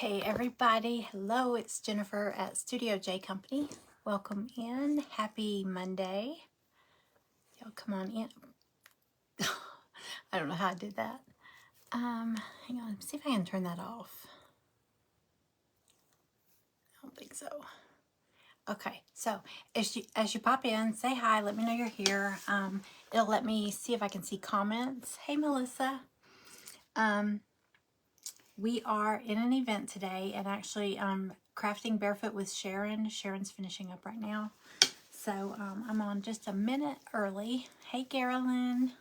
Hey everybody, hello, it's Jennifer at Studio J Company. Welcome in. Happy Monday. Y'all come on in. I don't know how I did that. Hang on, see if I can turn that off. I don't think so. Okay, so as you pop in, say hi, let me know you're here. It'll let me see if I can see comments. Hey Melissa. We are in an event today, and actually crafting barefoot with Sharon. Sharon's finishing up right now. So I'm on just a minute early. Hey, Carolyn.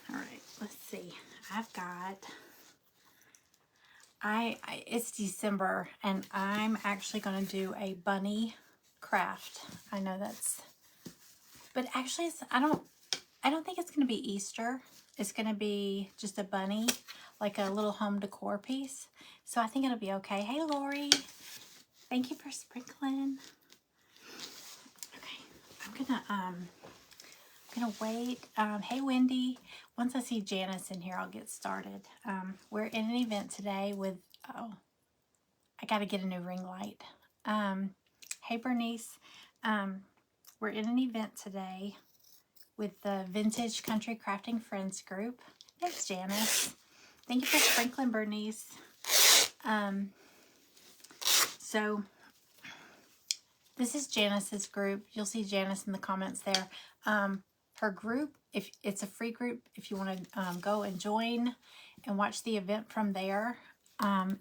All right, let's see. I've got, it's December, and I'm actually going to do a bunny craft. I know that's, but actually I don't think it's going to be Easter. It's going to be just a bunny, like a little home decor piece. So I think it'll be okay. Hey, Lori. Thank you for sprinkling. Okay, I'm gonna wait. Hey Wendy, once I see Janice in here, I'll get started. We're in an event today with, oh, I gotta get a new ring light. Hey Bernice, we're in an event today with the Vintage Country Crafting Friends group. There's Janice. Thank you for sprinkling, Bernice. So this is Janice's group. You'll see Janice in the comments there. Her group, if it's a free group, if you want to go and join and watch the event from there,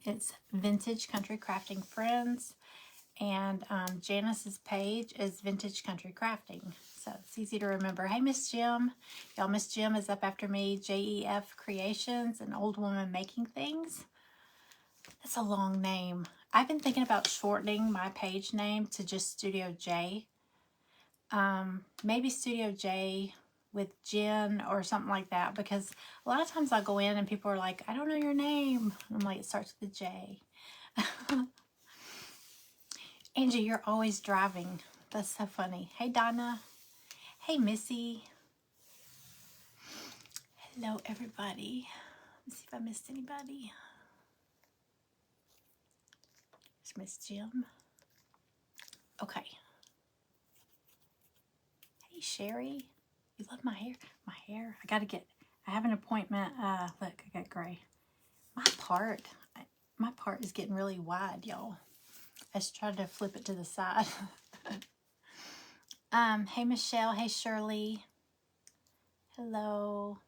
it's Vintage Country Crafting Friends, and Janice's page is Vintage Country Crafting, so it's easy to remember. Hey, Ms Jim. Y'all, Ms Jim is up after me. JEF Creations, an old woman making things. That's a long name. I've been thinking about shortening my page name to just Studio J. Maybe Studio J with Jen or something like that, because a lot of times I'll go in and people are like, I don't know your name. I'm like, it starts with a J. Angie, you're always driving. That's so funny. Hey, Donna. Hey, Missy. Hello, everybody. Let's see if I missed anybody. There's Miss Jim. Okay. Hey, Sherry. You love my hair? My hair? I have an appointment. Look, I got gray. My part is getting really wide, y'all. I just tried to flip it to the side. Hey, Michelle. Hey, Shirley. Hello.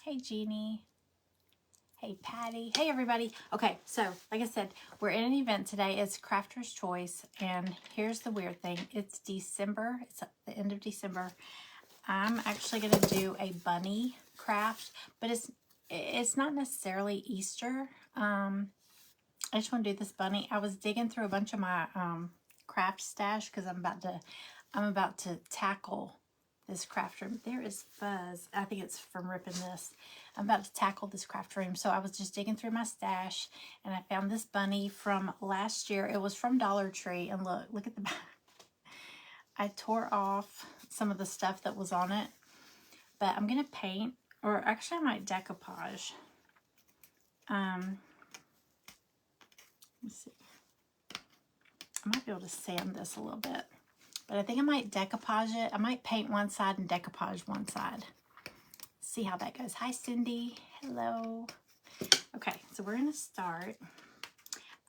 Hey, Jeannie. Hey, Patty. Hey, everybody. Okay, so like I said, we're in an event today. It's Crafter's Choice, and here's the weird thing. It's December. It's at the end of December. I'm actually going to do a bunny craft, but it's not necessarily Easter. I just want to do this bunny. I was digging through a bunch of my craft stash because I'm about to tackle this craft room. There is fuzz. I think it's from ripping this. I'm about to tackle this craft room. So I was just digging through my stash, and I found this bunny from last year. It was from Dollar Tree, and look at the back. I tore off some of the stuff that was on it, but I'm gonna paint, or actually I might decoupage. Let's see. I might be able to sand this a little bit, but I think I might decoupage it. I might paint one side and decoupage one side. See how that goes. Hi, Cindy. Hello. Okay, so we're gonna start.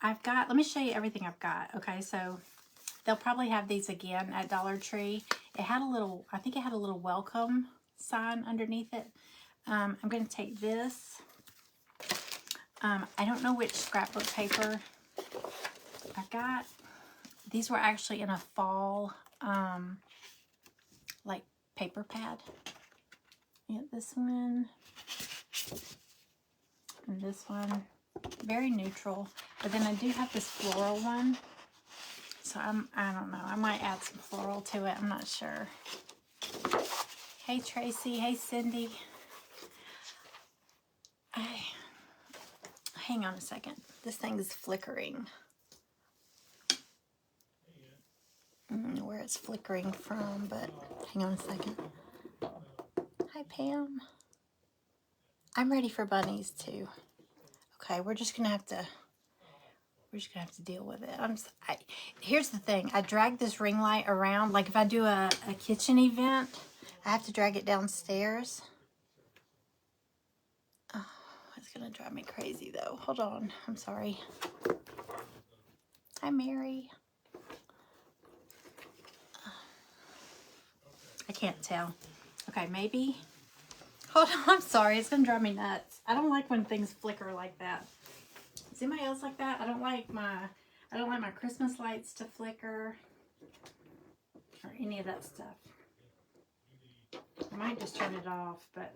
Let me show you everything I've got. Okay, so they'll probably have these again at Dollar Tree. It had I think it had a little welcome sign underneath it. I'm gonna take this. I don't know which scrapbook paper I got. These were actually in a fall, like paper pad. Yeah, this one and this one, very neutral. But then I do have this floral one, so I don't know. I might add some floral to it. I'm not sure. Hey Tracy. Hey Cindy. Hang on a second. This thing is flickering. Where it's flickering from, but hang on a second. Hi, Pam. I'm ready for bunnies too. Okay, we're just gonna have to deal with it. Here's the thing. I drag this ring light around. Like if I do a kitchen event, I have to drag it downstairs. Oh, it's gonna drive me crazy though. Hold on. I'm sorry. Hi, Mary. I can't tell. Okay, maybe. Hold on. I'm sorry. It's gonna drive me nuts. I don't like when things flicker like that. Is anybody else like that? I don't like my Christmas lights to flicker or any of that stuff. I might just turn it off, but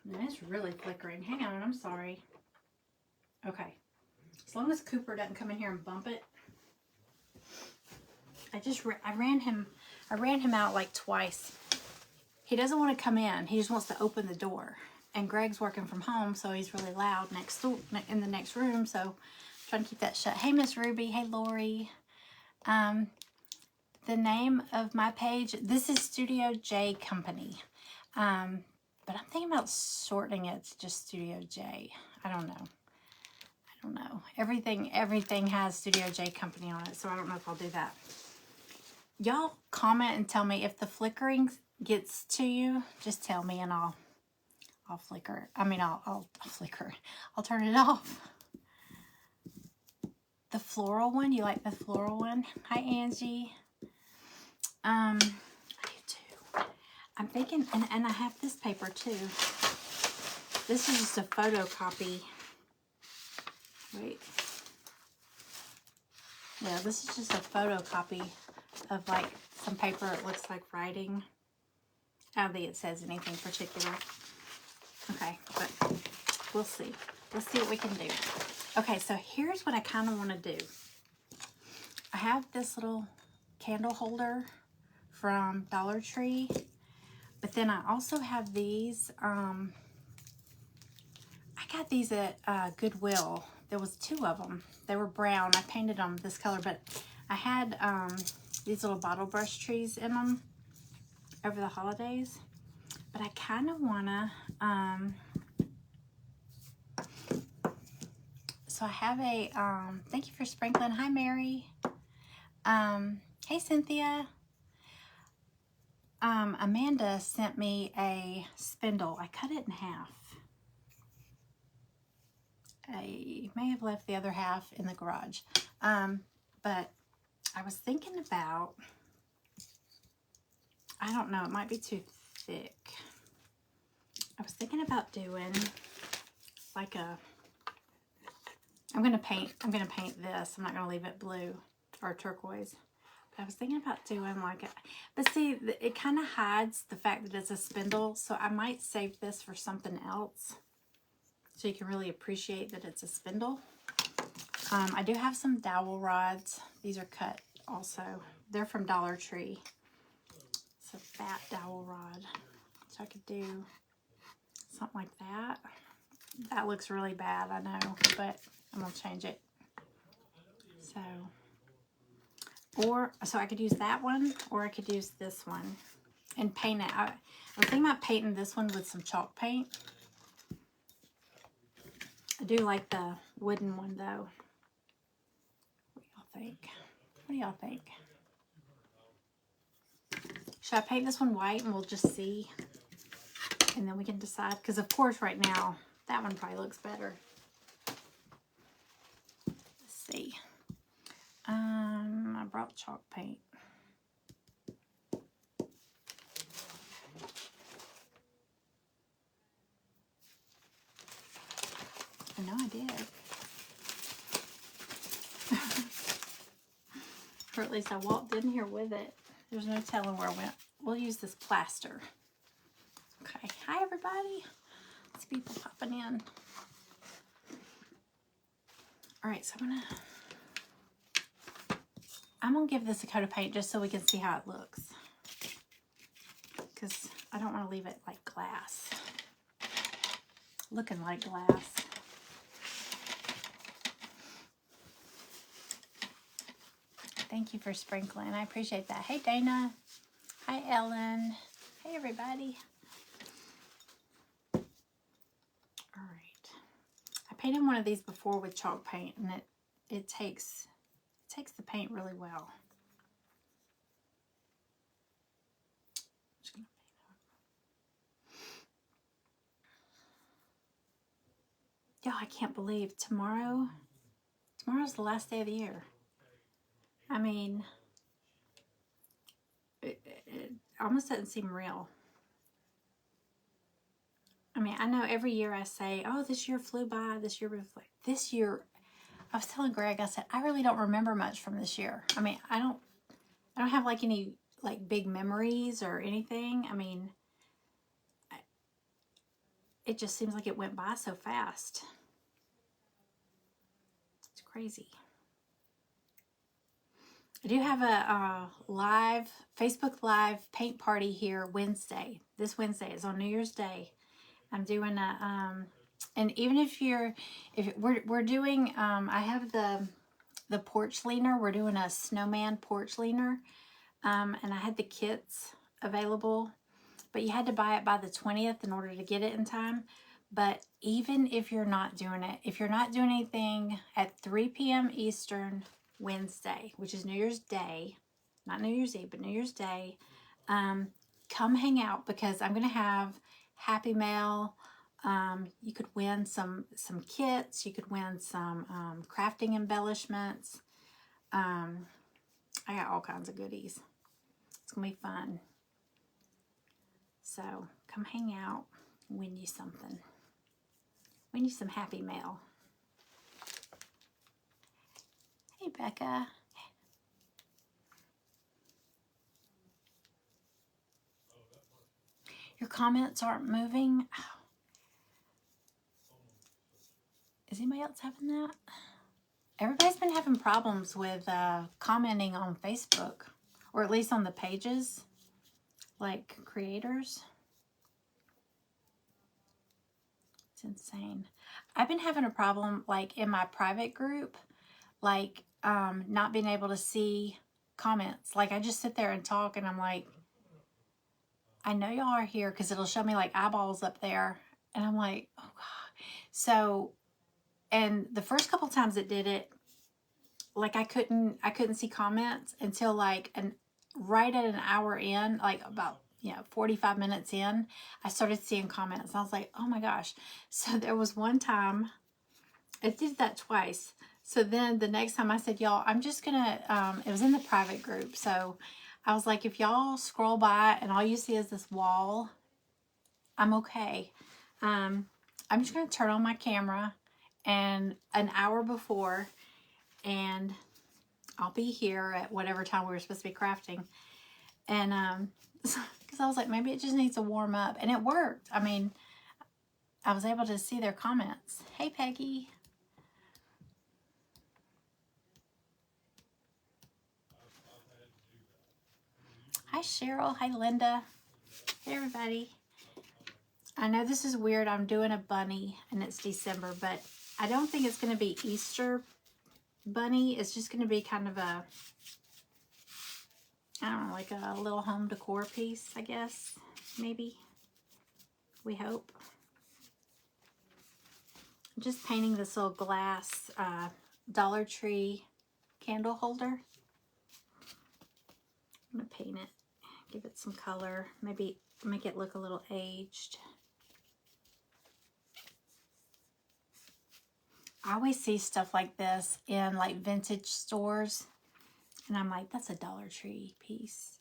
no, it's really flickering. Hang on, I'm sorry. Okay, as long as Cooper doesn't come in here and bump it. I ran him out like twice. He doesn't want to come in. He just wants to open the door. And Greg's working from home, so he's really loud next door, in the next room. So I'm trying to keep that shut. Hey, Miss Ruby. Hey, Lori. The name of my page, this is Studio J Company. But I'm thinking about shortening it to just Studio J. I don't know. Everything has Studio J Company on it, so I don't know if I'll do that. Y'all comment and tell me if the flickering gets to you. Just tell me and I'll flicker. I mean, I'll flicker. I'll turn it off. The floral one, you like the floral one? Hi, Angie. I do too. I'm thinking, and I have this paper too. This is just a photocopy. Wait. Yeah, this is just a photocopy of like some paper. It looks like writing. I don't think it says anything particular. Okay, but we'll see. Let's see what we can do. Okay, so here's what I kind of want to do. I have this little candle holder from Dollar Tree, but then I also have these. I got these at Goodwill. There was 2 of them. They were brown. I painted them this color, but I had these little bottle brush trees in them over the holidays. But I kind of want to, so I have a, thank you for sprinkling. Hi, Mary. Hey, Cynthia. Amanda sent me a spindle. I cut it in half. I may have left the other half in the garage. But I was thinking about, I don't know, it might be too thick. I was thinking about doing like a, I'm gonna paint this. I'm not gonna leave it blue or turquoise. But I was thinking about doing like a, but see, it kind of hides the fact that it's a spindle, so I might save this for something else so you can really appreciate that it's a spindle. I do have some dowel rods. These are cut also. They're from Dollar Tree. It's a fat dowel rod. So I could do something like that. That looks really bad, I know, but I'm gonna change it. So I could use that one, or I could use this one and paint it. I was thinking about painting this one with some chalk paint. I do like the wooden one though. What do y'all think? What do y'all think? Should I paint this one white and we'll just see? And then we can decide, because of course right now that one probably looks better. Let's see. I brought chalk paint. I know I did. Or at least I walked in here with it. There's no telling where I went. We'll use this plaster. Okay. Hi, everybody. Let's people popping in. All right, so I'm gonna give this a coat of paint just so we can see how it looks, because I don't want to leave it like glass, looking like glass. Thank you for sprinkling. I appreciate that. Hey, Dana. Hi, Ellen. Hey, everybody. All right. I painted one of these before with chalk paint, and it takes the paint really well. Just gonna Y'all, I can't believe tomorrow's the last day of the year. I mean, it almost doesn't seem real. I mean, I know every year I say, oh, this year flew by, this year, I was telling Greg, I said, I really don't remember much from this year. I mean, I don't have like any like big memories or anything. I mean, it just seems like it went by so fast. It's crazy. I do have a live Facebook Live paint party here Wednesday. This Wednesday is on New Year's Day. I'm doing a and even if we're doing I have the porch leaner. We're doing a snowman porch leaner, and I had the kits available, but you had to buy it by the 20th in order to get it in time. But even if you're not doing it, if you're not doing anything at 3 p.m. Eastern Wednesday, which is New Year's Day, not New Year's Eve, but New Year's Day, come hang out, because I'm going to have Happy Mail. You could win some kits. You could win some crafting embellishments. I got all kinds of goodies. It's going to be fun. So come hang out, win you something. Win you some Happy Mail. Hey, Becca. Your comments aren't moving. Is anybody else having that? Everybody's been having problems with commenting on Facebook, or at least on the pages, like creators. It's insane. I've been having a problem like in my private group, like not being able to see comments. Like I just sit there and talk, and I'm like, I know y'all are here, because it'll show me like eyeballs up there, and I'm like, oh God. So, and the first couple times it did it, like I couldn't see comments until like right at an hour in, like about 45 minutes in, I started seeing comments. I was like, oh my gosh. So there was one time, it did that twice. So then the next time I said, y'all, I'm just gonna, it was in the private group. So I was like, if y'all scroll by and all you see is this wall, I'm okay. I'm just gonna turn on my camera, and an hour before, and I'll be here at whatever time we were supposed to be crafting. And because I was like, maybe it just needs to warm up, and it worked. I mean, I was able to see their comments. Hey, Peggy. Hi, Cheryl. Hi, Linda. Hey, everybody. I know this is weird. I'm doing a bunny, and it's December, but I don't think it's going to be Easter bunny. It's just going to be kind of a, I don't know, like a little home decor piece, I guess. Maybe. We hope. I'm just painting this little glass Dollar Tree candle holder. I'm going to paint it, give it some color, maybe make it look a little aged. I always see stuff like this in like vintage stores, and I'm like, that's a Dollar Tree piece.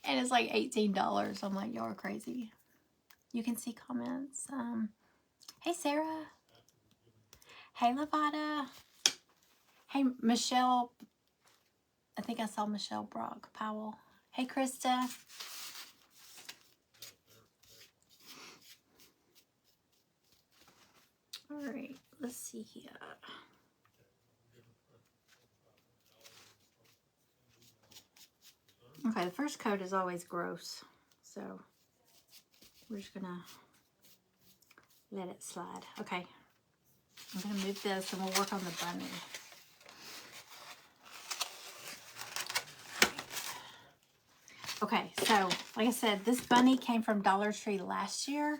And it's like $18. I'm like, y'all are crazy. You can see comments. Hey, Sarah. Hey, Lavada. Hey, Michelle. I think I saw Michelle Brock Powell. Hey, Krista. All right, let's see here. Okay, the first coat is always gross, so we're just gonna let it slide. Okay, I'm gonna move this, and we'll work on the bunny. Okay, so like I said, this bunny came from Dollar Tree last year.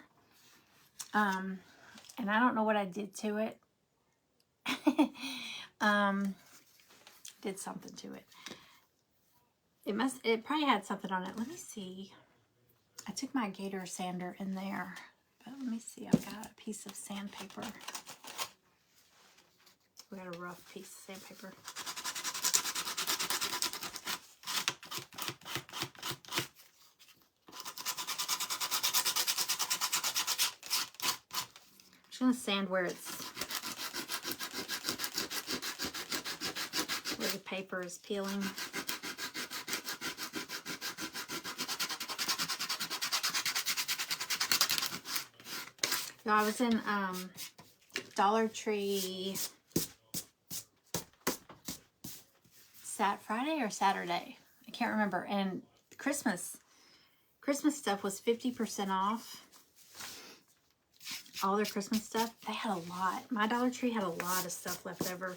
And I don't know what I did to it. Did something to it. It probably had something on it. Let me see. I took my gator sander in there. But let me see. I've got a piece of sandpaper. We got a rough piece of sandpaper. I'm just going to sand where the paper is peeling. So I was in Dollar Tree Friday or Saturday. I can't remember. And Christmas stuff was 50% off. All their Christmas stuff. They had a lot. My Dollar Tree had a lot of stuff left over.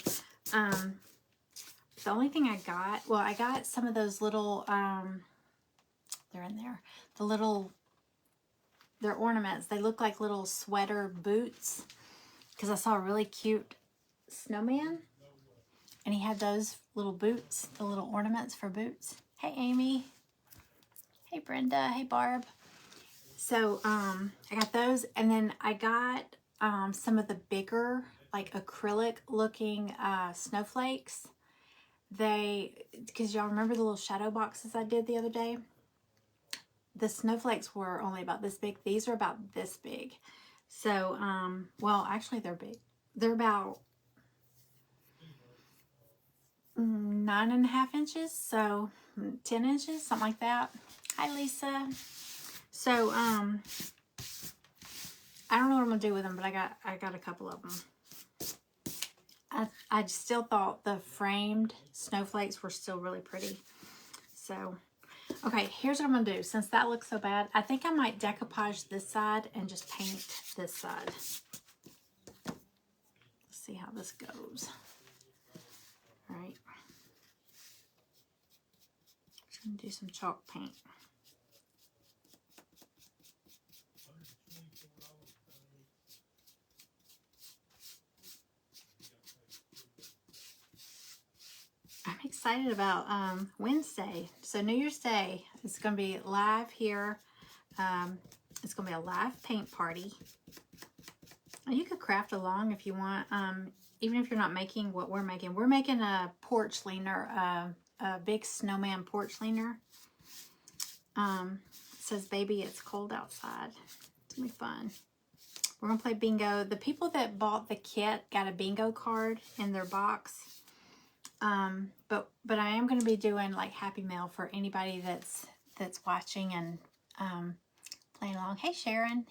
The only thing I got, well, I got some of those little, they're in there. They're ornaments. They look like little sweater boots. Because I saw a really cute snowman. And he had those little boots, the little ornaments for boots. Hey, Amy. Hey, Brenda. Hey, Barb. So, I got those. And then I got some of the bigger, like acrylic looking snowflakes. Because y'all remember the little shadow boxes I did the other day? The snowflakes were only about this big. These are about this big. So, well, actually they're big. They're about 9.5 inches. So 10 inches, something like that. Hi, Lisa. So, I don't know what I'm going to do with them, but I got a couple of them. I still thought the framed snowflakes were still really pretty. So, okay, here's what I'm going to do. Since that looks so bad, I think I might decoupage this side and just paint this side. Let's see how this goes. All right. Just going to do some chalk paint. I'm excited about Wednesday. So New Year's Day, it's going to be live here. It's going to be a live paint party. You could craft along if you want, even if you're not making what we're making. We're making a porch leaner, a big snowman porch leaner. It says, baby, it's cold outside. It's going to be fun. We're going to play bingo. The people that bought the kit got a bingo card in their box. But I am going to be doing like Happy Mail for anybody that's watching and playing along. Hey, Sharon.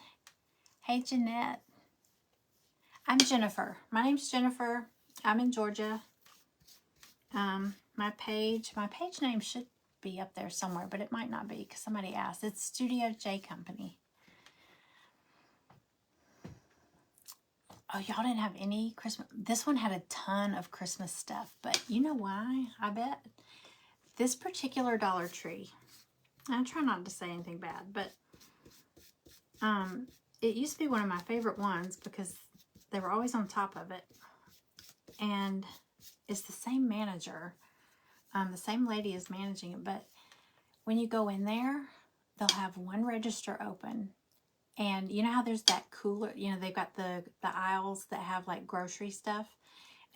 Hey, Jeanette. I'm Jennifer. My name's Jennifer. I'm in Georgia. My page name should be up there somewhere, but it might not be because somebody asked. It's Studio J Company. Oh, y'all didn't have any Christmas. This one had a ton of Christmas stuff, but you know why? I bet this particular Dollar Tree. I try not to say anything bad, but it used to be one of my favorite ones because they were always on top of it, and it's the same manager. The same lady is managing it, but when you go in there, they'll have one register open. And you know how there's that cooler, you know, they've got the aisles that have like grocery stuff,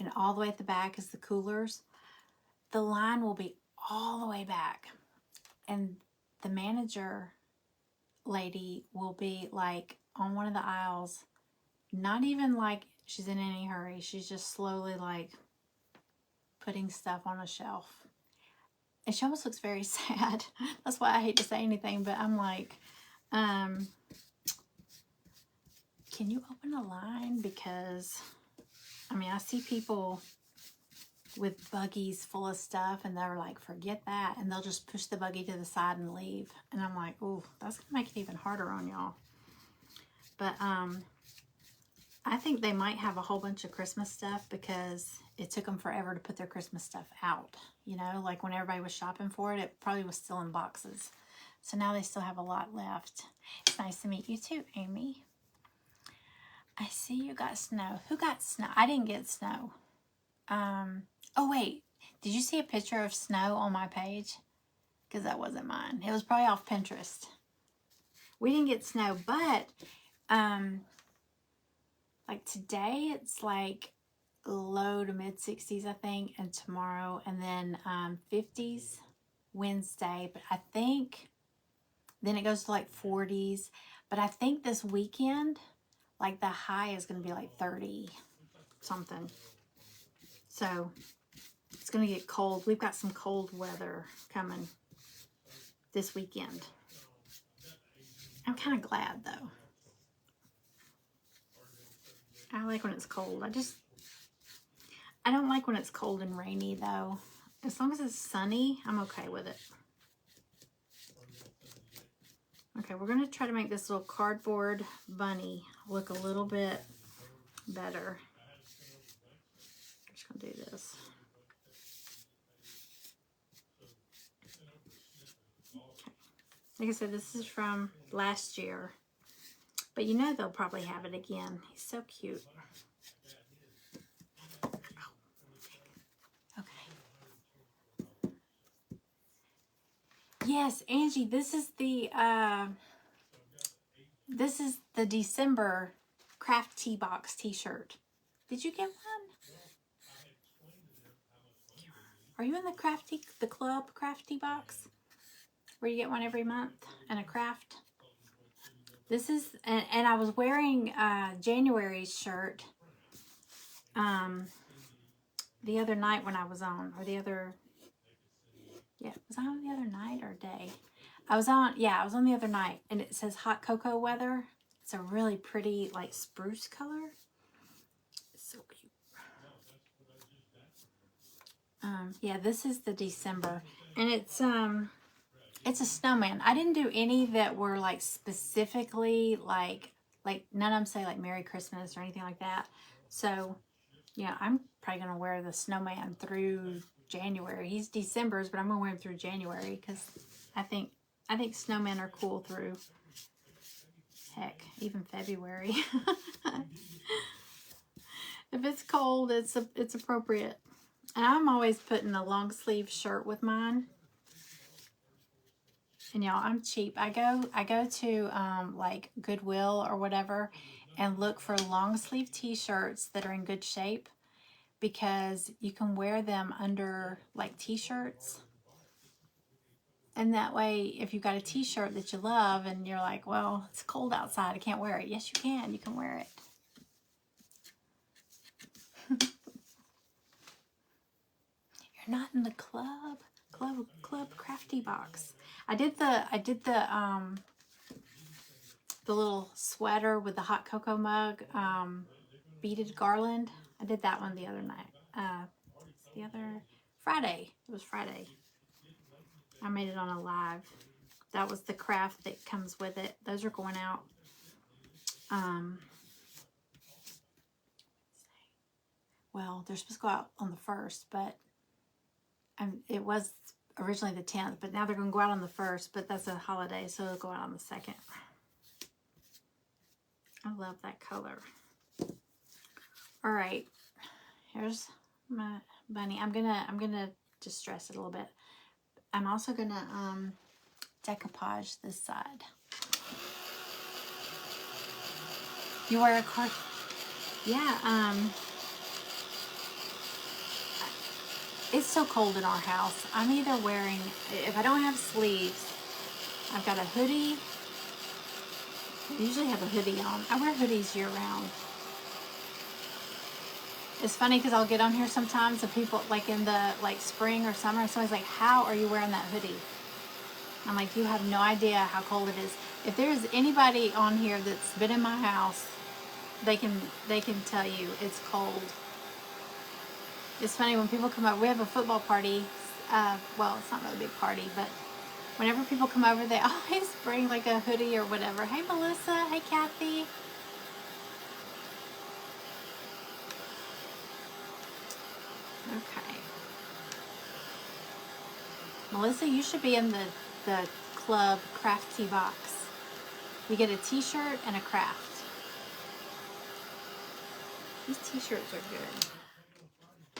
and all the way at the back is the coolers. The line will be all the way back, and the manager lady will be like on one of the aisles, not even like she's in any hurry. She's just slowly like putting stuff on a shelf. And she almost looks very sad. That's why I hate to say anything, but I'm like, can you open a line? Because, I mean, I see people with buggies full of stuff, and they're like, forget that. And they'll just push the buggy to the side and leave. And I'm like, oh, that's going to make it even harder on y'all. But I think they might have a whole bunch of Christmas stuff because it took them forever to put their Christmas stuff out. You know, like when everybody was shopping for it, it probably was still in boxes. So now they still have a lot left. It's nice to meet you too, Amy. I see you got snow. Who got snow? I didn't get snow. Oh wait, did you see a picture of snow on my page? Because that wasn't mine. It was probably off Pinterest. We didn't get snow, but like today it's like low to mid 60s, I think, and tomorrow, and then 50s Wednesday. But I think then it goes to like 40s. But I think this weekend, like the high is going to be like 30 something. So it's going to get cold. We've got some cold weather coming this weekend. I'm kind of glad though. I like when it's cold. I don't like when it's cold and rainy though. As long as it's sunny, I'm okay with it. Okay, we're going to try to make this little cardboard bunny look a little bit better. I'm just going to do this. Okay. Like I said, this is from last year. But you know they'll probably have it again. He's so cute. Okay. Yes, Angie, this is the December craft tea box t-shirt. Did you get one? Are you in the club crafty box? Where you get one every month and a craft? This is, and I was wearing January's shirt the other night when I was on, or was I on the other night or day? I was on the other night, and it says hot cocoa weather. It's a really pretty, like, spruce color. It's so cute. Yeah, this is the December, and it's a snowman. I didn't do any that were like specifically like none of them say like Merry Christmas or anything like that. So yeah, I'm probably gonna wear the snowman through January. He's December's, but I'm gonna wear him through January because I think snowmen are cool through, heck, even February. If it's cold, it's appropriate. And I'm always putting a long sleeve shirt with mine. And y'all, I'm cheap. I go to like Goodwill or whatever and look for long sleeve t-shirts that are in good shape, because you can wear them under like t-shirts. And that way, if you've got a t-shirt that you love and you're like, well, it's cold outside, I can't wear it. Yes, you can. You can wear it. You're not in the club crafty box. I did the little sweater with the hot cocoa mug beaded garland. I did that one the other night. The other Friday. It was Friday. I made it on a live. That was the craft that comes with it. Those are going out. Well, they're supposed to go out on the 1st, but it was originally the 10th, but now they're going to go out on the 1st, but that's a holiday, so it'll go out on the 2nd. I love that color. All right, here's my bunny. I'm gonna distress it a little bit. I'm also gonna decoupage this side. You wear a card? Yeah. It's so cold in our house. I'm either wearing, if I don't have sleeves, I've got a hoodie. I usually have a hoodie on. I wear hoodies year round. It's funny because I'll get on here sometimes and people, like in the spring or summer, and somebody's like, how are you wearing that hoodie? I'm like, you have no idea how cold it is. If there's anybody on here that's been in my house, they can tell you it's cold. It's funny when people come over. We have a football party. Well, it's not really a big party, but whenever people come over, they always bring like a hoodie or whatever. Hey, Melissa. Hey, Kathy. Okay. Melissa, you should be in the Club Crafty Box. You get a t-shirt and a craft. These t-shirts are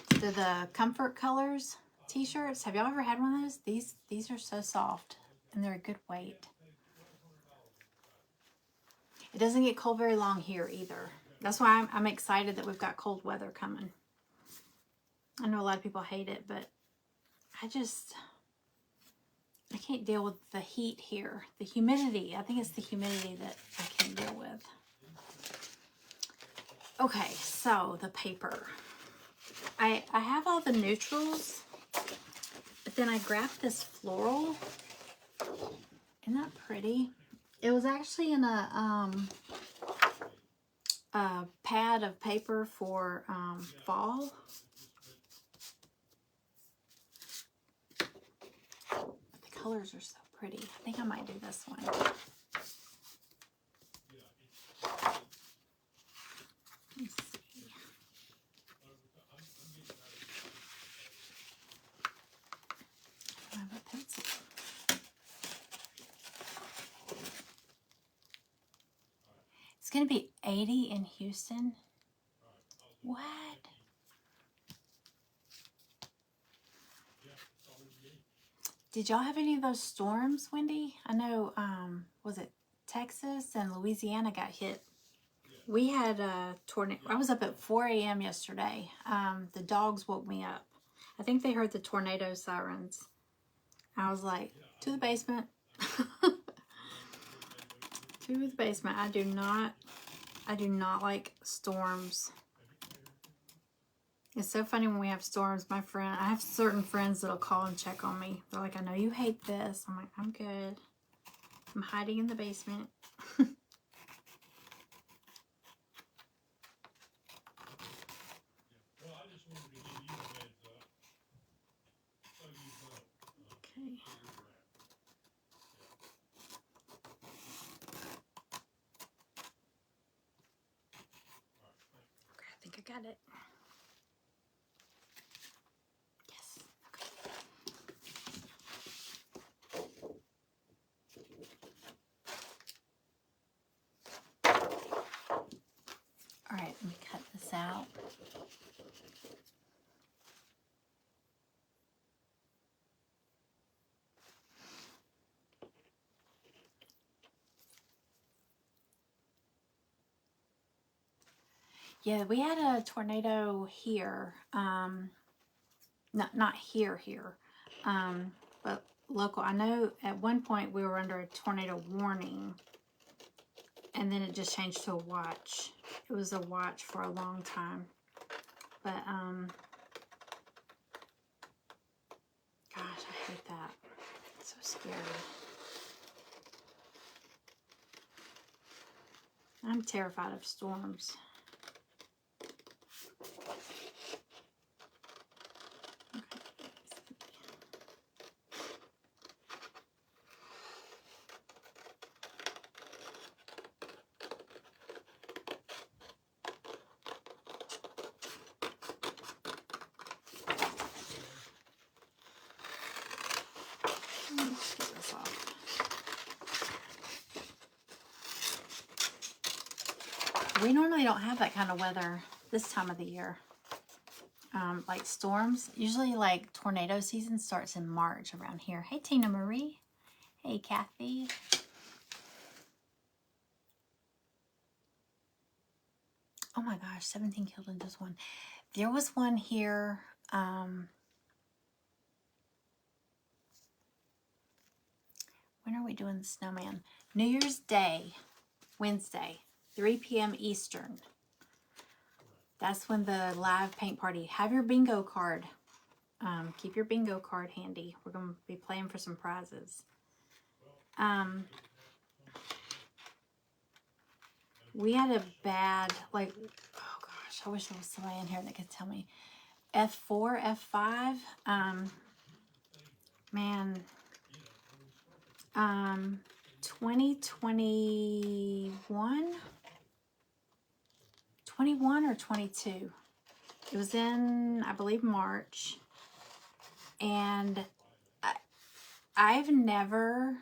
good. They're the Comfort Colors t-shirts. Have y'all ever had one of those? These are so soft and they're a good weight. It doesn't get cold very long here either. That's why I'm excited that we've got cold weather coming. I know a lot of people hate it, but I can't deal with the heat here. The humidity. I think it's the humidity that I can't deal with. Okay, so the paper. I have all the neutrals, but then I grabbed this floral. Isn't that pretty? It was actually in a pad of paper for fall. The colors are so pretty. I think I might do this one. Let's see. I have a pencil. It's going to be 80 in Houston. What? Did y'all have any of those storms, Wendy? I know, was it Texas and Louisiana got hit? We had a tornado. I was up at 4 a.m. yesterday. The dogs woke me up. I think they heard the tornado sirens. I was like, to the basement. To the basement. I do not like storms. It's so funny when we have storms. I have certain friends that'll call and check on me. They're like, I know you hate this. I'm like, I'm good. I'm hiding in the basement. Okay. Okay, I think I got it. Yes. Okay. All right, let me cut this out. Yeah, we had a tornado here. Not here, but local. I know at one point we were under a tornado warning, and then it just changed to a watch. It was a watch for a long time. But, gosh, I hate that. It's so scary. I'm terrified of storms. Let's get this off. We normally don't have that kind of weather this time of the year. Like storms. Usually like tornado season starts in March around here. Hey, Tina Marie. Hey, Kathy. Oh my gosh, 17 killed in just one. There was one here. When are we doing the snowman? New Year's Day, Wednesday, 3 p.m. Eastern. That's when the live paint party. Have your bingo card. Keep your bingo card handy. We're going to be playing for some prizes. We had a bad, like, oh gosh, I wish there was somebody in here that could tell me. F4, F5, man, 2021, 21 or 22. It was in, I believe, March. And I've never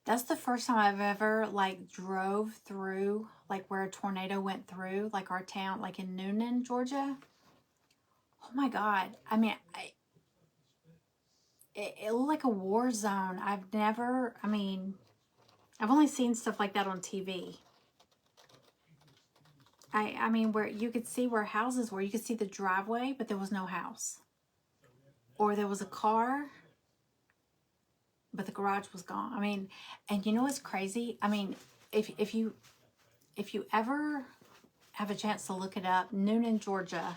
That's the first time I've ever, like, drove through, like, where a tornado went through, like, our town, like, in Noonan, Georgia. Oh, my God. I mean, it looked like a war zone. I've only seen stuff like that on TV. I mean, where you could see where houses were. You could see the driveway, but there was no house. Or there was a car, but the garage was gone. I mean, and you know what's crazy? I mean, if you ever have a chance to look it up, Noonan, Georgia,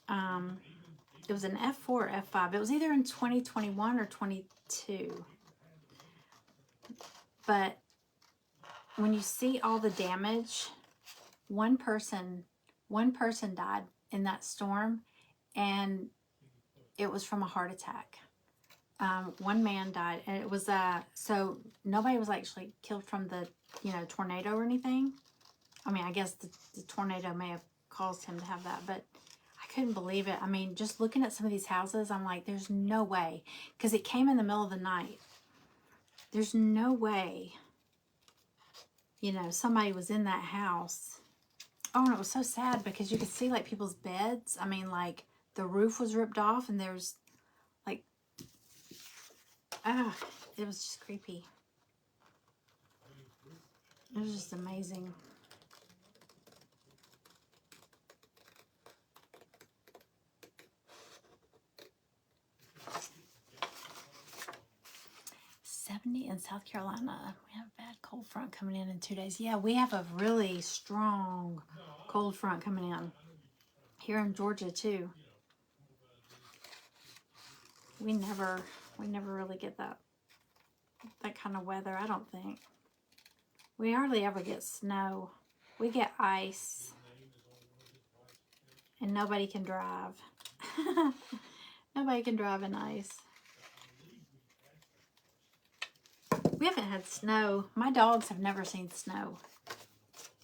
it was an F4 or F5. It was either in 2021 or 22. But when you see all the damage, one person died in that storm, and it was from a heart attack. One man died, and it was so nobody was actually killed from the tornado or anything. I mean, I guess the tornado may have caused him to have that, but I couldn't believe it. I mean, just looking at some of these houses, I'm like, there's no way, because it came in the middle of the night. There's no way, somebody was in that house. Oh, and it was so sad because you could see, like, people's beds. I mean, like, the roof was ripped off, and there's, like, it was just creepy. It was just amazing. In South Carolina. We have a bad cold front coming in 2 days. Yeah, we have a really strong cold front coming in. Here in Georgia too. We never really get that kind of weather, I don't think. We hardly ever get snow. We get ice. And nobody can drive. Nobody can drive in ice. We haven't had snow. My dogs have never seen snow.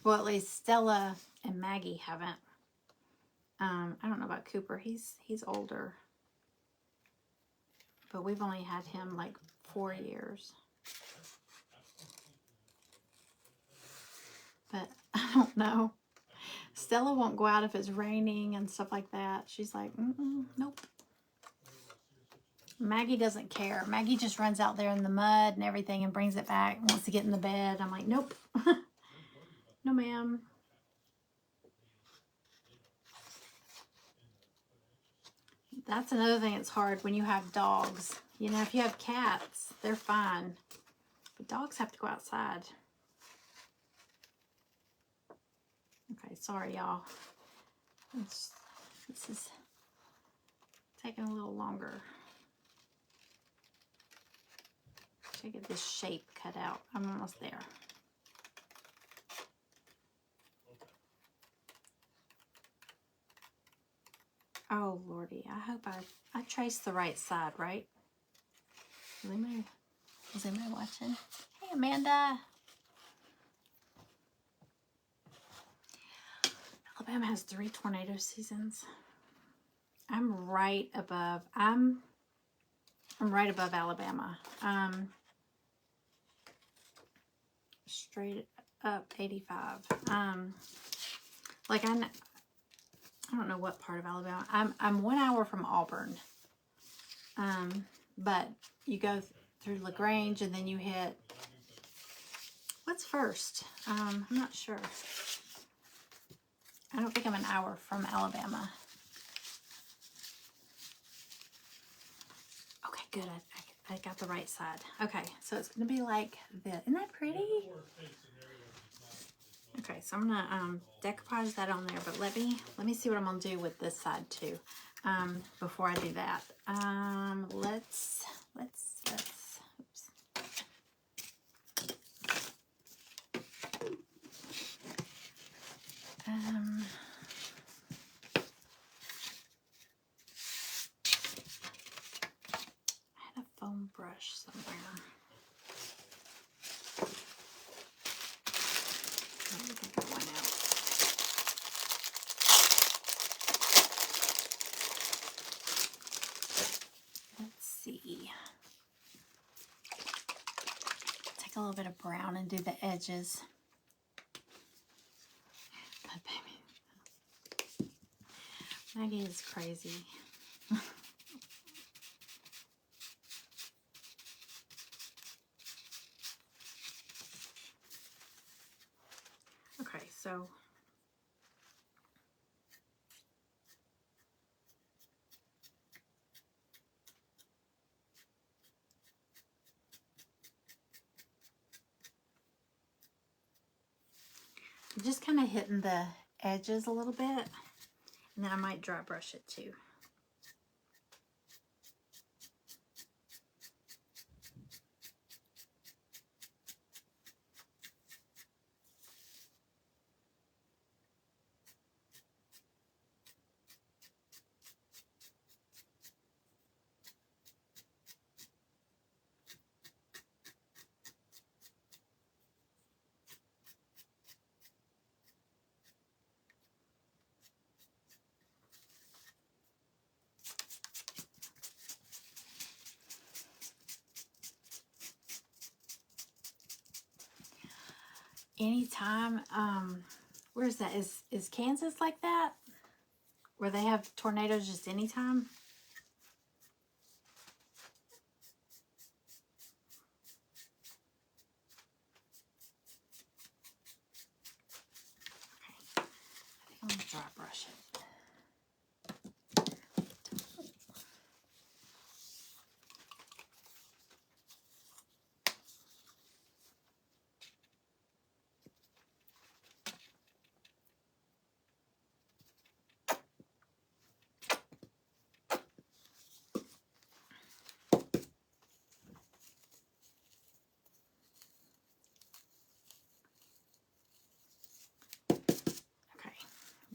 Well, at least Stella and Maggie haven't. I don't know about Cooper. He's older. But we've only had him like 4 years. But I don't know. Stella won't go out if it's raining and stuff like that. She's like, nope. Maggie doesn't care. Maggie just runs out there in the mud and everything and brings it back and wants to get in the bed. I'm like, nope. No, ma'am. That's another thing that's hard when you have dogs. If you have cats, they're fine. But dogs have to go outside. Okay, sorry, y'all. This is taking a little longer. To get this shape cut out. I'm almost there. Oh, Lordy. I hope I traced the right side, right? Was anybody watching? Hey, Amanda. Alabama has 3 tornado seasons. I'm right above Alabama. Straight up 85. Like I don't know what part of Alabama. I'm 1 hour from Auburn. But you go through LaGrange and then you hit, what's first? I'm not sure. I don't think I'm an hour from Alabama. Okay, good. I got the right side. Okay, so it's going to be like this. Isn't that pretty? Okay, so I'm going to decoupage that on there, but let me see what I'm going to do with this side too before I do that. Let's oops. I had a foam brush somewhere. I think it went out. Let's see. take a little bit of brown and do the edges. But baby, Maggie is crazy. Okay, so I'm just kind of hitting the edges a little bit, and then I might dry brush it too. Anytime, where's that? Is Kansas like that? Where they have tornadoes just anytime? Okay, I think I'm gonna dry brush it.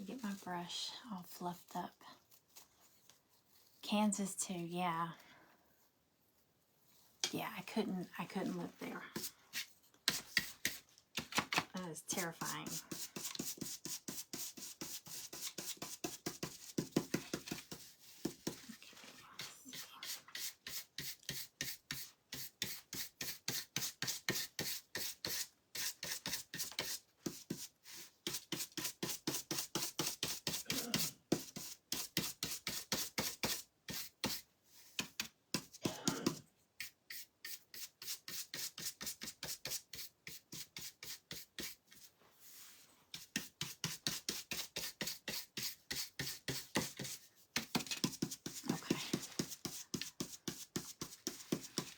Get my brush all fluffed up. Kansas too, yeah. Yeah, I couldn't live there. That is terrifying.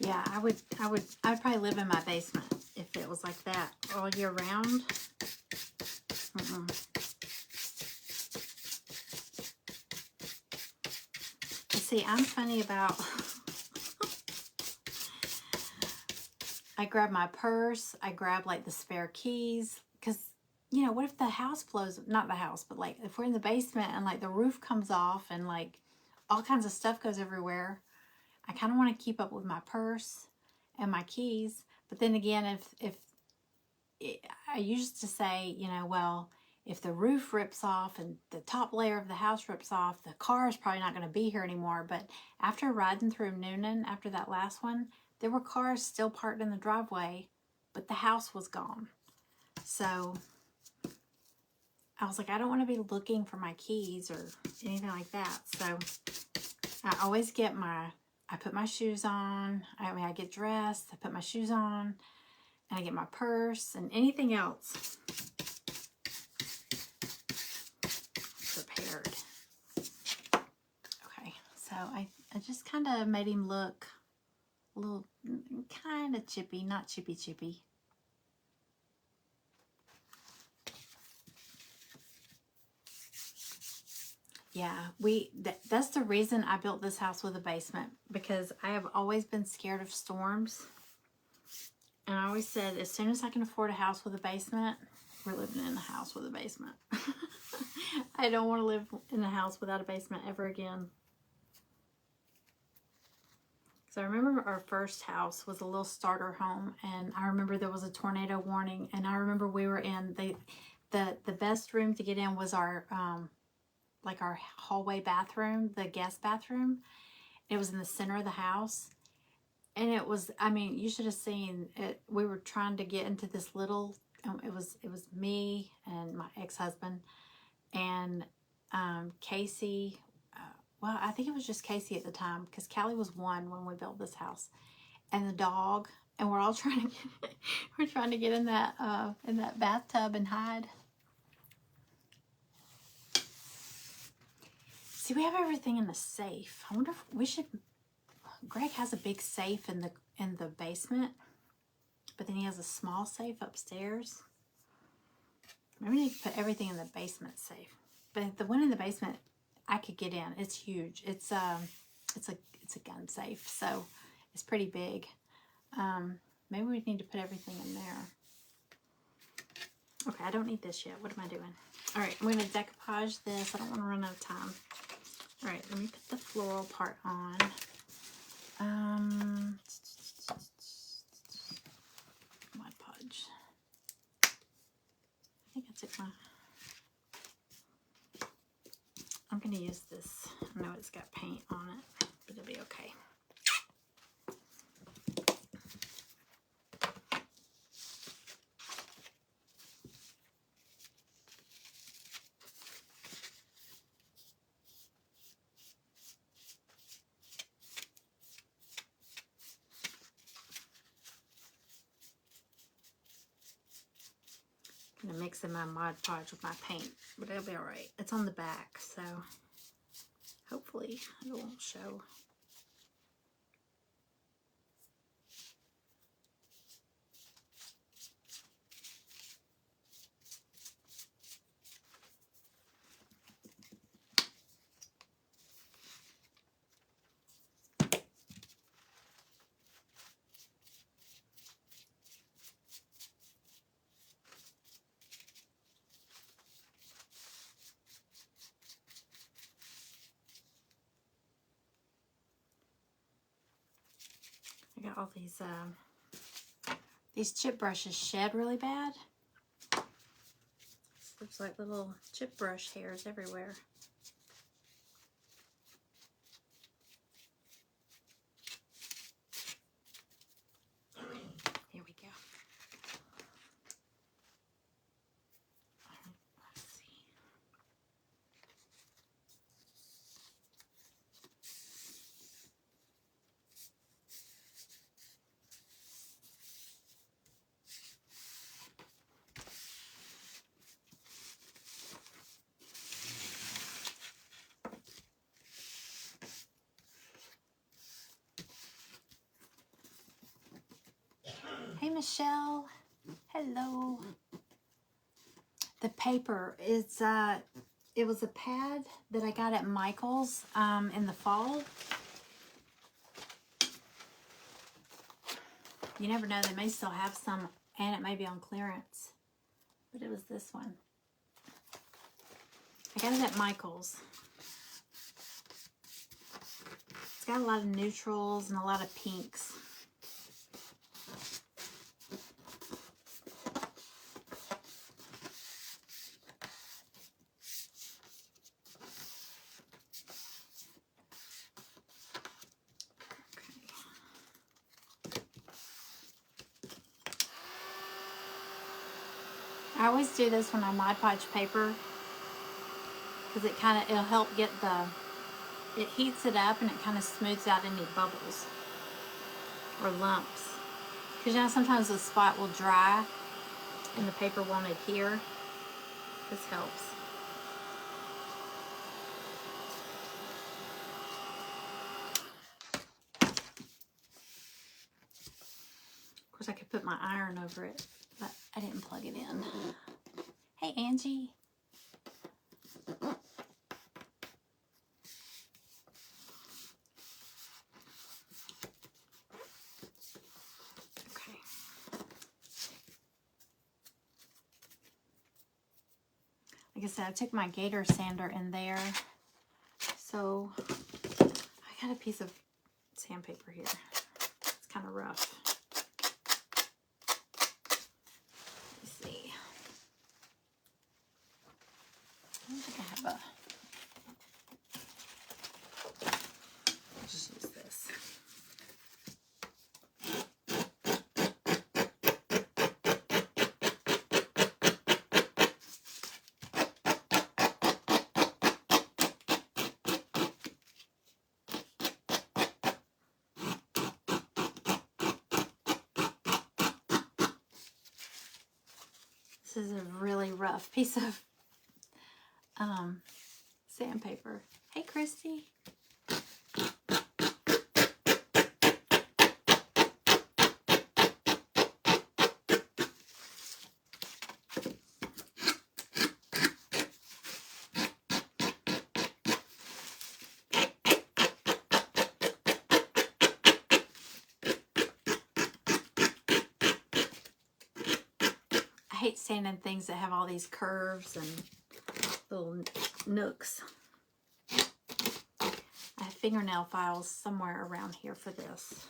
Yeah, I'd probably live in my basement if it was like that all year round. See, I'm funny about, I grab my purse, I grab like the spare keys, because, you know, what if the house blows, not the house, but like if we're in the basement and like the roof comes off and like all kinds of stuff goes everywhere, I kind of want to keep up with my purse and my keys. But then again, I used to say, you know, well, if the roof rips off and the top layer of the house rips off, the car is probably not going to be here anymore. But after riding through Noonan, after that last one, there were cars still parked in the driveway, but the house was gone. So I was like, I don't want to be looking for my keys or anything like that. So I always get I put my shoes on. I get dressed, I put my shoes on, and I get my purse and anything else prepared. Okay, so I just kind of made him look a little kind of chippy, not chippy. Yeah, that's the reason I built this house with a basement, because I have always been scared of storms. And I always said, as soon as I can afford a house with a basement, we're living in a house with a basement. I don't want to live in a house without a basement ever again. So I remember our first house was a little starter home, and I remember there was a tornado warning, and I remember we were in the best room to get in was our like our hallway bathroom, the guest bathroom. It was in the center of the house, And it was, I mean, you should have seen it. We were trying to get into this little, it was me and my ex-husband and Casey. Well, I think it was just Casey at the time because Callie was 1 when we built this house, and the dog. And we're all trying to get, we're trying to get in that bathtub and hide. See, we have everything in the safe. I wonder if we should. Greg has a big safe in the basement, but then he has a small safe upstairs. Maybe we need to put everything in the basement safe. But the one in the basement, I could get in. It's huge. It's a gun safe, so it's pretty big. Maybe we need to put everything in there. Okay, I don't need this yet. What am I doing? All right, I'm going to decoupage this. I don't want to run out of time. All right, let me put the floral part on. Mod Podge. I think I took my... I'm going to use this. I know it's got paint on it, but it'll be okay. I'm gonna mix in my Mod Podge with my paint, but it'll be all right. It's on the back, so hopefully it won't show. I got all these chip brushes shed really bad. Looks like little chip brush hairs everywhere. Here we go. Let's see. Hey, Michelle. Hello. The paper is, it was a pad that I got at Michael's in the fall. You never know, they may still have some, and it may be on clearance. But it was this one. I got it at Michael's. It's got a lot of neutrals and a lot of pinks. I always do this when I Mod Podge paper because it'll help get it heats it up and it kind of smooths out any bubbles or lumps. Because you know sometimes the spot will dry and the paper won't adhere. This helps. Of course I could put my iron over it, but I didn't plug it in. Hey, Angie. Okay. Like I said, I took my gator sander in there. So I got a piece of sandpaper here. It's kind of rough. I don't think I have a... I'll just use this. This is a really rough piece of sandpaper. Hey, Christy. I hate sanding things that have all these curves and little nooks. I have fingernail files somewhere around here for this.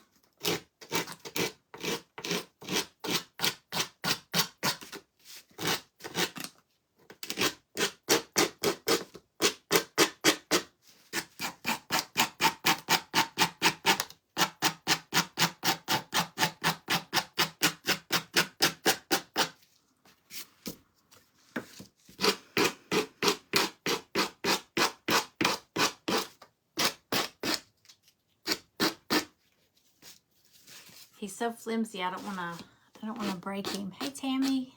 He's so flimsy, I don't wanna break him. Hey, Tammy.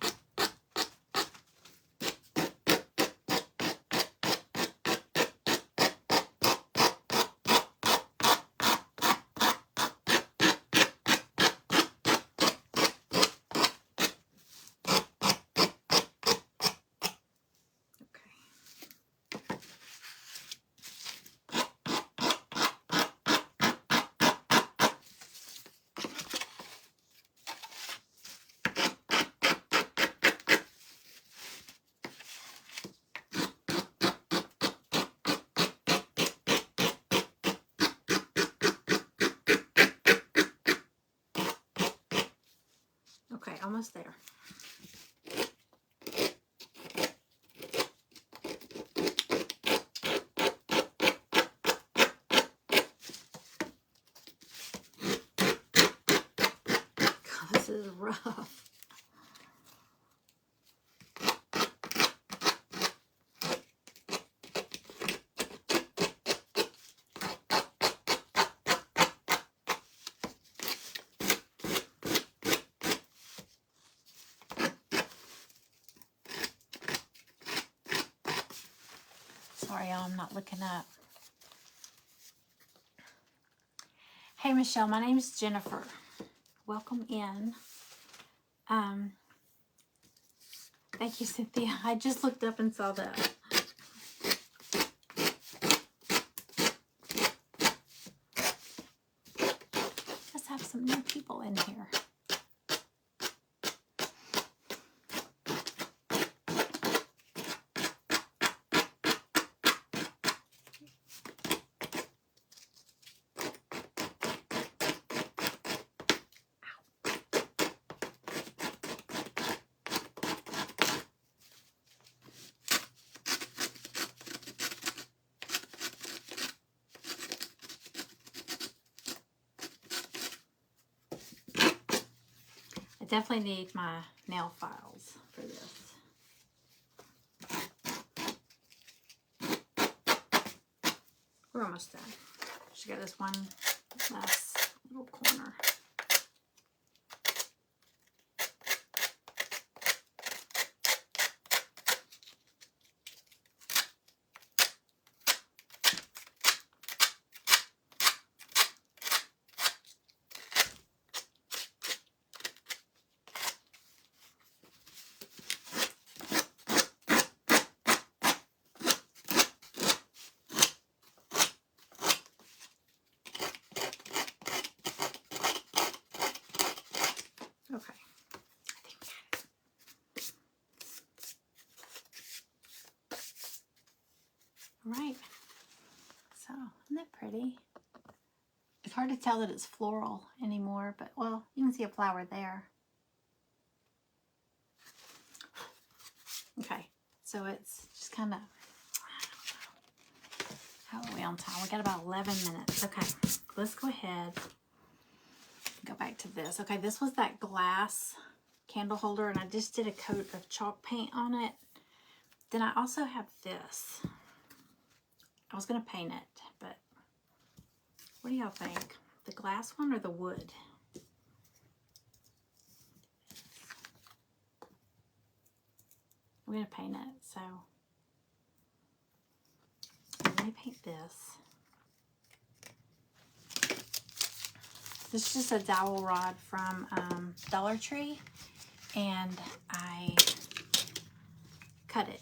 Okay, almost there. God, this is rough. Sorry, y'all, I'm not looking up. Hey, Michelle, my name is Jennifer. Welcome in. Thank you, Cynthia. I just looked up and saw that. Let's have some new people in here. Definitely need my nail files for this. We're almost done. Just got this one last little corner. Okay, I think we got it. All right, so isn't that pretty? It's hard to tell that it's floral anymore, but well, you can see a flower there. Okay, so it's just kind of, how are we on time? We got about 11 minutes. Okay, let's go ahead. Go back to this. Okay, this was that glass candle holder, and I just did a coat of chalk paint on it. Then I also have this. I was going to paint it, but what do y'all think? The glass one or the wood? I'm going to paint it. So I'm going to paint this. This is just a dowel rod from Dollar Tree, and I cut it.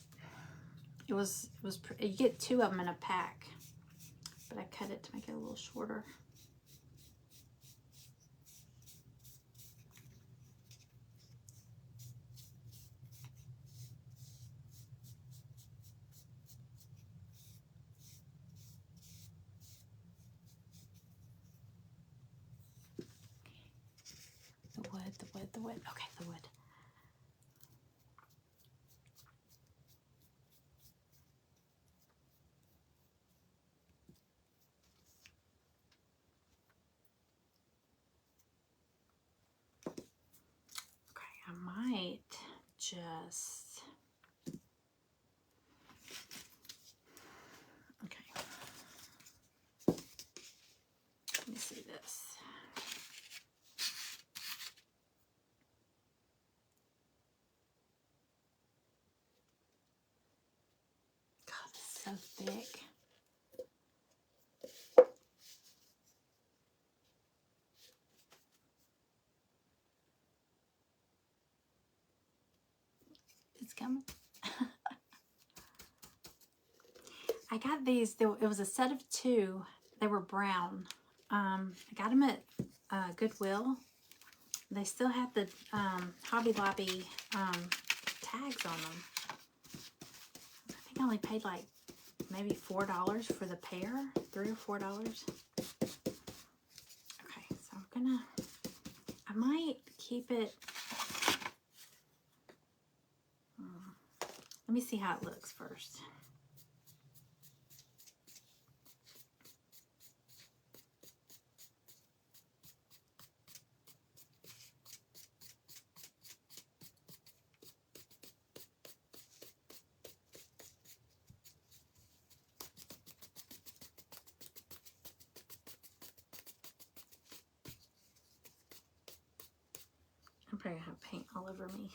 You get 2 of them in a pack, but I cut it to make it a little shorter. The wood. Okay, the wood. Okay, I might just... Okay. Let me see this. God, it's so thick. It's coming. I got these. It was a set of 2. They were brown. I got them at Goodwill. They still have the Hobby Lobby tags on them. I think I only paid like maybe $4 for the pair, $3 or $4. Okay, so I might keep it. Let me see how it looks first. I'm probably gonna have paint all over me.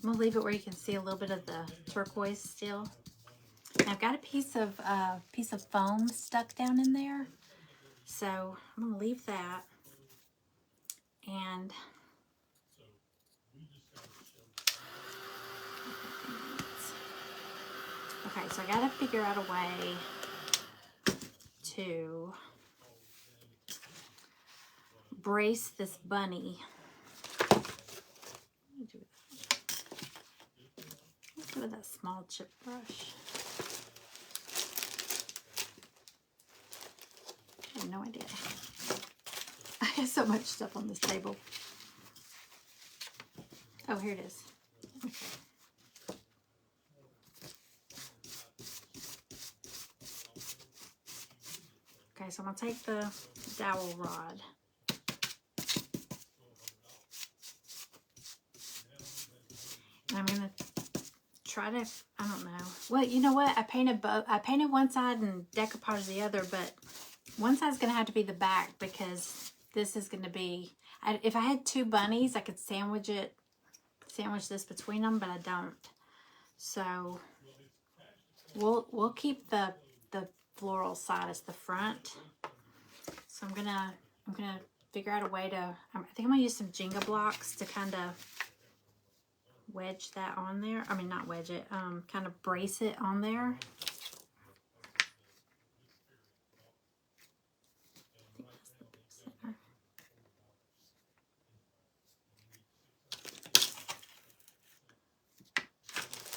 I'm gonna leave it where you can see a little bit of the turquoise still. And I've got a piece of foam stuck down in there, so I'm gonna leave that. And okay, so I gotta figure out a way to brace this bunny. Let's do with that small chip brush. I have no idea. I have so much stuff on this table. Oh, here it is. Okay. Okay, so I'm going to take the dowel rod. And I'm going to try to, I don't know. Well, you know what? I painted one side and decoupage the other, but one side's going to have to be the back because this is going to be, if I had 2 bunnies, I could sandwich this between them, but I don't. So we'll keep the floral side as the front. So I'm gonna figure out a way to, I think I'm gonna use some Jenga blocks to kind of wedge that on there. I mean, not wedge it, kind of brace it on there.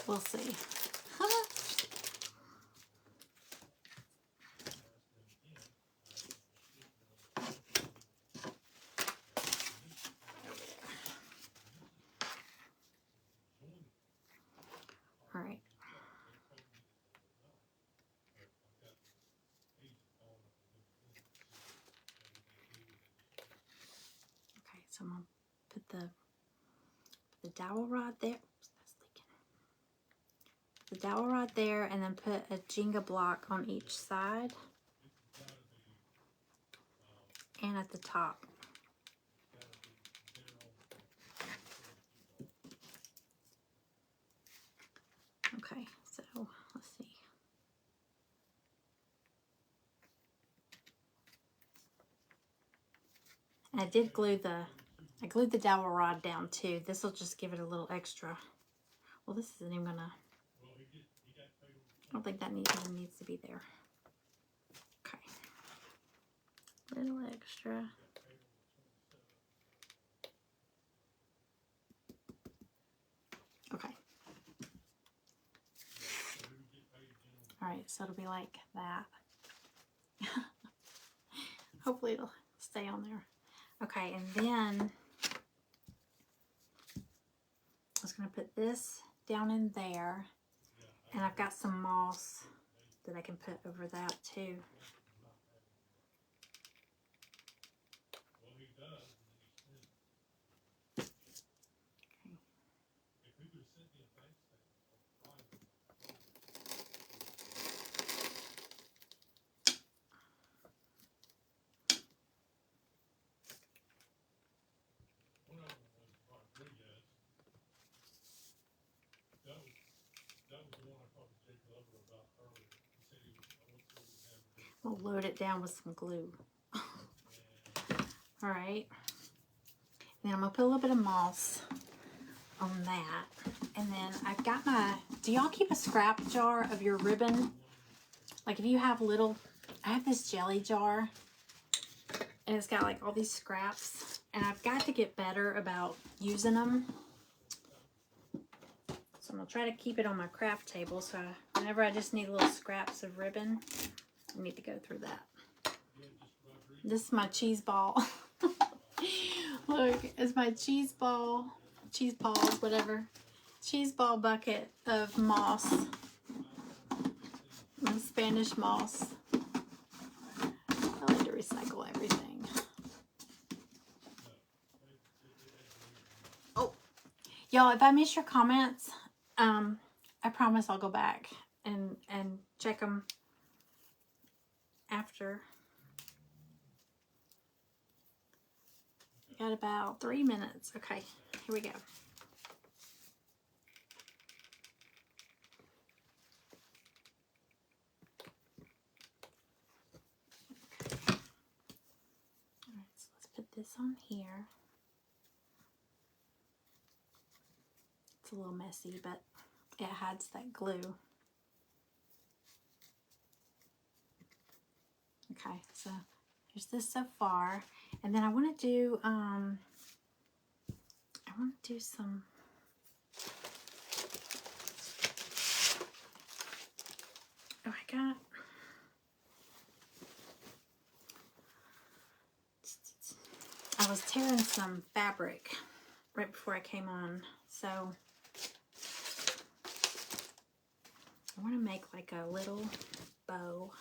We'll see. All right. Okay, so I'm gonna put the dowel rod there. Oops, that's leaking. The dowel rod there, and then put a Jenga block on each side and at the top. Okay, so let's see. And I did glue I glued the dowel rod down too. This will just give it a little extra. Well, this isn't even gonna, I don't think that even needs to be there. Okay. Little extra. Okay. All right, so it'll be like that. Hopefully it'll stay on there. Okay, and then I was gonna put this down in there, and I've got some moss that I can put over that too. We'll load it down with some glue. All right. Then I'm gonna put a little bit of moss on that. And then I've got do y'all keep a scrap jar of your ribbon? Like if you have I have this jelly jar and it's got like all these scraps, and I've got to get better about using them. So I'm gonna try to keep it on my craft table, so whenever I just need little scraps of ribbon, I need to go through that. This is my cheese ball. Look, it's my cheese balls, whatever. Cheese ball bucket of moss. Spanish moss. I like to recycle everything. Oh, y'all, if I miss your comments, I promise I'll go back and check them after. Got about 3 minutes. Okay, here we go. Alright, so let's put this on here. It's a little messy, but it hides that glue. Okay, so here's this so far. And then I want to do, some, oh, I was tearing some fabric right before I came on, so I want to make like a little bow.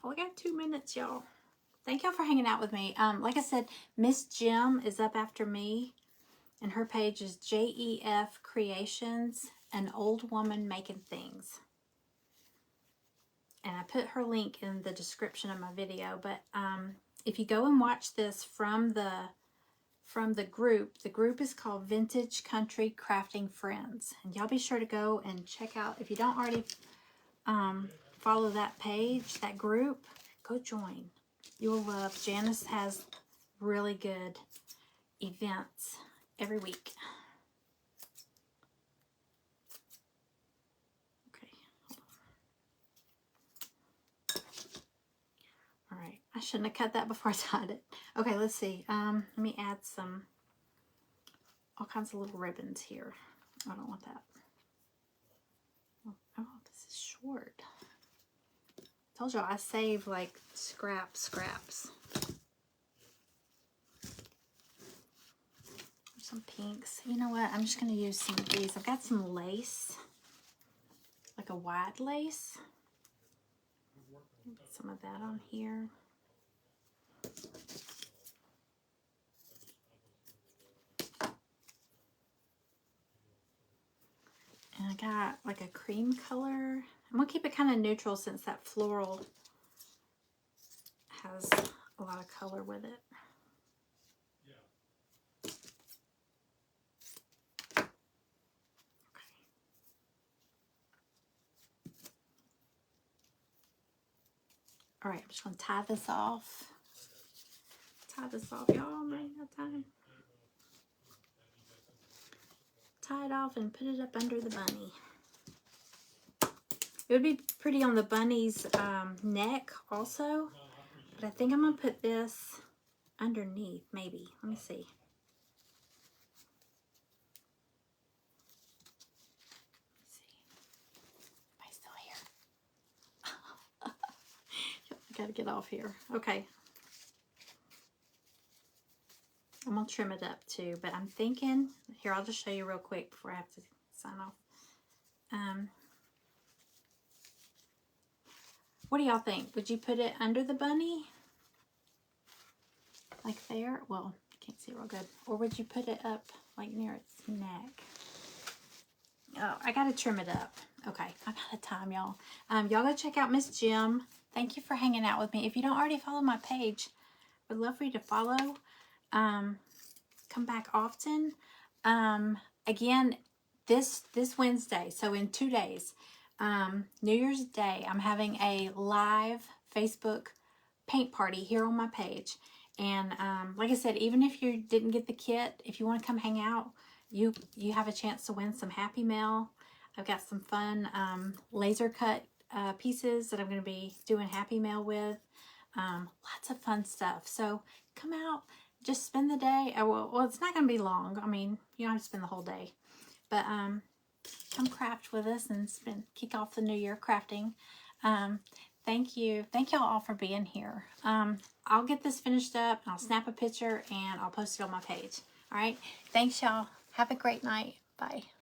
Oh, we got 2 minutes, y'all. Thank y'all for hanging out with me. Like I said, Ms Jim is up after me, and her page is JEF Creations, an old woman making things. And I put her link in the description of my video. But if you go and watch this from the group is called Vintage Country Crafting Friends, and y'all be sure to go and check out. If you don't already follow that page, that group, go join. You will love. Janice has really good events every week. Okay. All right. I shouldn't have cut that before I tied it. Okay, let's see. Let me add some, all kinds of little ribbons here. I don't want that. Oh, this is short. Told y'all I save like scraps. Some pinks. You know what? I'm just going to use some of these. I've got some lace, like a white lace. Get some of that on here. And I got like a cream color. I'm going to keep it kind of neutral since that floral has a lot of color with it. All right, I'm just going to tie this off. Tie this off, y'all. I'm running out of time. Tie it off and put it up under the bunny. It would be pretty on the bunny's neck also, but I think I'm going to put this underneath, maybe. Let me see. Am I still here? I got to get off here. Okay. I'm going to trim it up too, but I'm thinking, here, I'll just show you real quick before I have to sign off. What do y'all think? Would you put it under the bunny? Like there? Well, you can't see it real good. Or would you put it up like near its neck? Oh, I got to trim it up. Okay, I'm out of time, y'all. Y'all go check out Ms Jim. Thank you for hanging out with me. If you don't already follow my page, I'd love for you to follow. Come back often. Again, this Wednesday, so in 2 days, New Year's Day, I'm having a live Facebook paint party here on my page. And like I said, even if you didn't get the kit, if you want to come hang out, you have a chance to win some Happy Mail. I've got some fun laser cut pieces that I'm going to be doing Happy Mail with. Lots of fun stuff. So come out, just spend the day. Well, it's not going to be long. I mean, you don't have to spend the whole day. But come craft with us and kick off the new year crafting. Thank you. Thank y'all all for being here. I'll get this finished up. I'll snap a picture and I'll post it on my page. All right. Thanks, y'all. Have a great night. Bye.